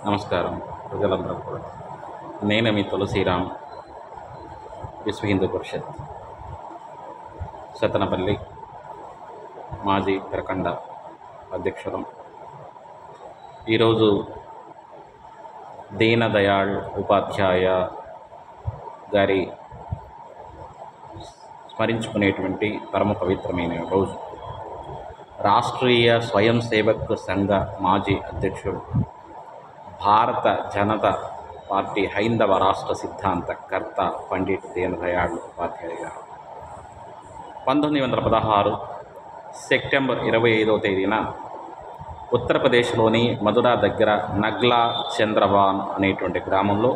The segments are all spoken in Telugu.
నమస్కారం ప్రజలందరూ కూడా. నేను మీ తులసిరామ్, విశ్వ హిందూ పరిషత్ సతనపల్లి మాజీ ప్రఖండ అధ్యక్షులం. ఈరోజు దీన దయాళ్ ఉపాధ్యాయ గారి స్మరించుకునేటువంటి పరమ పవిత్రమైన రోజు. రాష్ట్రీయ స్వయం సేవక్ సంఘ మాజీ అధ్యక్షుడు, భారత జనతా పార్టీ హైందవ రాష్ట్ర సిద్ధాంతకర్త పండిట్ దీన దయాళ్ ఉపాధ్యాయ గారు 1916 సెప్టెంబర్ 25వ తేదీన ఉత్తరప్రదేశ్లోని మధుర దగ్గర నగ్లా చంద్రవాన్ అనేటువంటి గ్రామంలో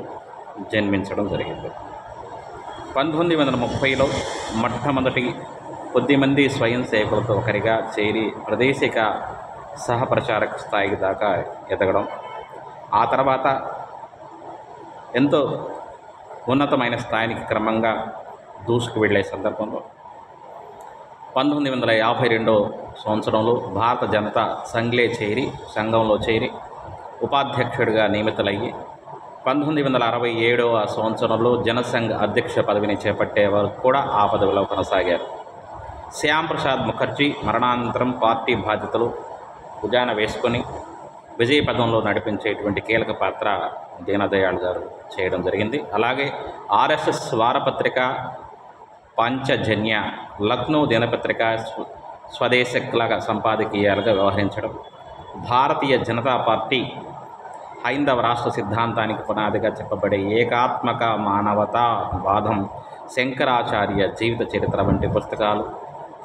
జన్మించడం జరిగింది. 1930లో మొట్టమొదటి కొద్దిమంది స్వయం సేవకులతో ఒకరిగా చేరి ప్రాదేశిక సహప్రచారక స్థాయికి దాకా ఎదగడం, ఆ తర్వాత ఎంతో ఉన్నతమైన స్థాయికి క్రమంగా దూసుకు వెళ్ళే సందర్భంలో 1952 సంవత్సరంలో భారత జనతా సంఘంలో చేరి ఉపాధ్యక్షుడిగా నియమితులయ్యి 1967వ సంవత్సరంలో జనసంఘ్ అధ్యక్ష పదవిని చేపట్టే వరకు కూడా ఆ పదవిలో కొనసాగారు. శ్యామ్ ప్రసాద్ ముఖర్జీ మరణానంతరం పార్టీ బాధ్యతలు భుజాన వేసుకొని విజయ పదంలో నడిపించేటువంటి కీలక పాత్ర దీనదయాళ్ గారు చేయడం జరిగింది. అలాగే ఆర్ఎస్ఎస్ వారపత్రిక పాంచజన్య, లక్నో దినపత్రిక స్వదేశకుల సంపాదకీయాలుగా వ్యవహరించడం, భారతీయ జనతా పార్టీ హైందవ రాష్ట్ర సిద్ధాంతానికి పునాదిగా చెప్పబడే ఏకాత్మక మానవతావాదం, శంకరాచార్య జీవిత చరిత్ర వంటి పుస్తకాలు,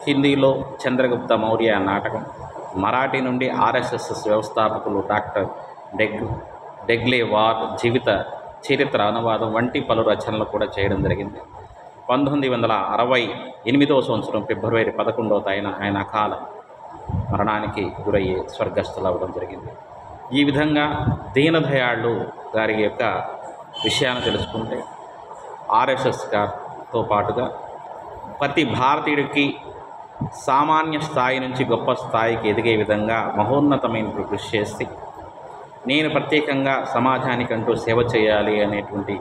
హిందీలో చంద్రగుప్త మౌర్య నాటకం, మరాఠీ నుండి ఆర్ఎస్ఎస్ వ్యవస్థాపకులు డాక్టర్ డెగ్లేవార్ జీవిత చరిత్ర అనువాదం వంటి పలు రచనలు కూడా చేయడం జరిగింది. 1968వ సంవత్సరం ఫిబ్రవరి 11వ తేదీన ఆయన అకాల మరణానికి గురయ్యే స్వర్గస్థులవ్వడం జరిగింది. ఈ విధంగా దీనదయాళ్ గారి యొక్క విషయాన్ని తెలుసుకుంటే ఆర్ఎస్ఎస్ గారితో పాటుగా ప్రతి భారతీయుడికి సామాన్య స్థాయి నుంచి గొప్ప స్థాయికి ఎదిగే విధంగా మహోన్నతమైన కృషి చేసి, నేను ప్రత్యేకంగా సమాజానికంటూ సేవ చేయాలి అనేటువంటి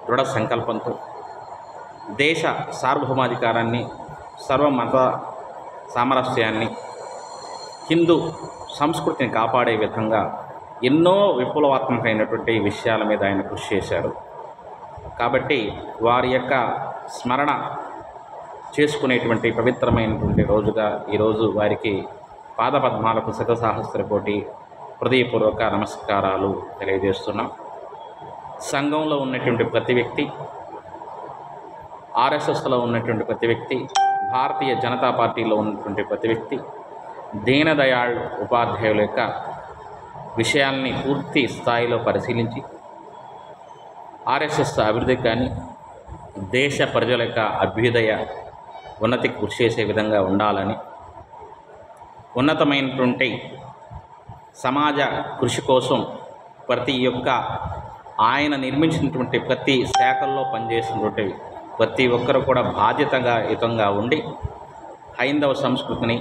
దృఢ సంకల్పంతో దేశ సార్వభౌమాధికారాన్ని, సర్వమత సామరస్యాన్ని, హిందూ సంస్కృతిని కాపాడే విధంగా ఎన్నో విప్లవాత్మకమైనటువంటి విషయాల మీద ఆయన కృషి చేశారు. కాబట్టి వారి యొక్క స్మరణ చేసుకునేటువంటి పవిత్రమైనటువంటి రోజుగా ఈరోజు వారికి పాదపద్మాలకు శతసహస్ర కోటి హృదయపూర్వక నమస్కారాలు తెలియజేస్తున్నాం. సంఘంలో ఉన్నటువంటి ప్రతి వ్యక్తి, ఆర్ఎస్ఎస్లో ఉన్నటువంటి ప్రతి వ్యక్తి, భారతీయ జనతా పార్టీలో ఉన్నటువంటి ప్రతి వ్యక్తి దీనదయాళ్ ఉపాధ్యాయుల యొక్క విషయాల్ని పూర్తి స్థాయిలో పరిశీలించి ఆర్ఎస్ఎస్ అభివృద్ధికి కానీ దేశ ప్రజల యొక్క అభ్యుదయ ఉన్నతికి కృషి చేసే విధంగా ఉండాలని, ఉన్నతమైనటువంటి సమాజ కృషి కోసం ప్రతి ఒక్క ఆయన నిర్మించినటువంటి ప్రతి శాఖల్లో పనిచేసినటువంటి ప్రతి ఒక్కరు కూడా బాధ్యతాయుతంగా ఉండి హైందవ సంస్కృతిని,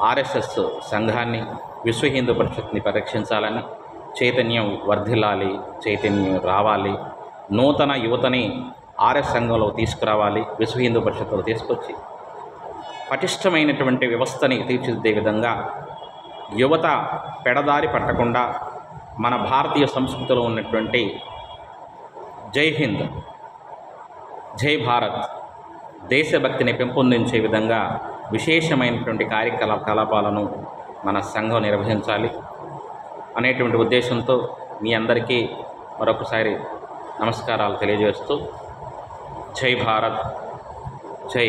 ఆర్ఎస్ఎస్ సంఘాన్ని, విశ్వ హిందూ పరిషత్ని పరిరక్షించాలని, చైతన్యం వర్ధిల్లాలి, చైతన్యం రావాలి, నూతన యువతని ఆర్ఎస్ సంఘంలో తీసుకురావాలి, విశ్వ హిందూ పరిషత్తులో తీసుకొచ్చి పటిష్టమైనటువంటి వ్యవస్థని తీర్చిదిద్దే విధంగా యువత పెడదారి పట్టకుండా మన భారతీయ సంస్కృతిలో ఉన్నటువంటి జై హింద్, జై భారత్ దేశభక్తిని పెంపొందించే విధంగా విశేషమైనటువంటి కార్యకలాపాలను మన సంఘం నిర్వహించాలి అనేటువంటి ఉద్దేశంతో మీ అందరికీ మరొకసారి నమస్కారాలు తెలియజేస్తూ, జై భారత్, జై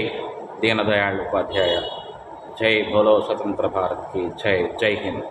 దీనదయాళ్ ఉపాధ్యాయ, జై బోలో స్వతంత్ర భారత్కి జై, జై హింద్.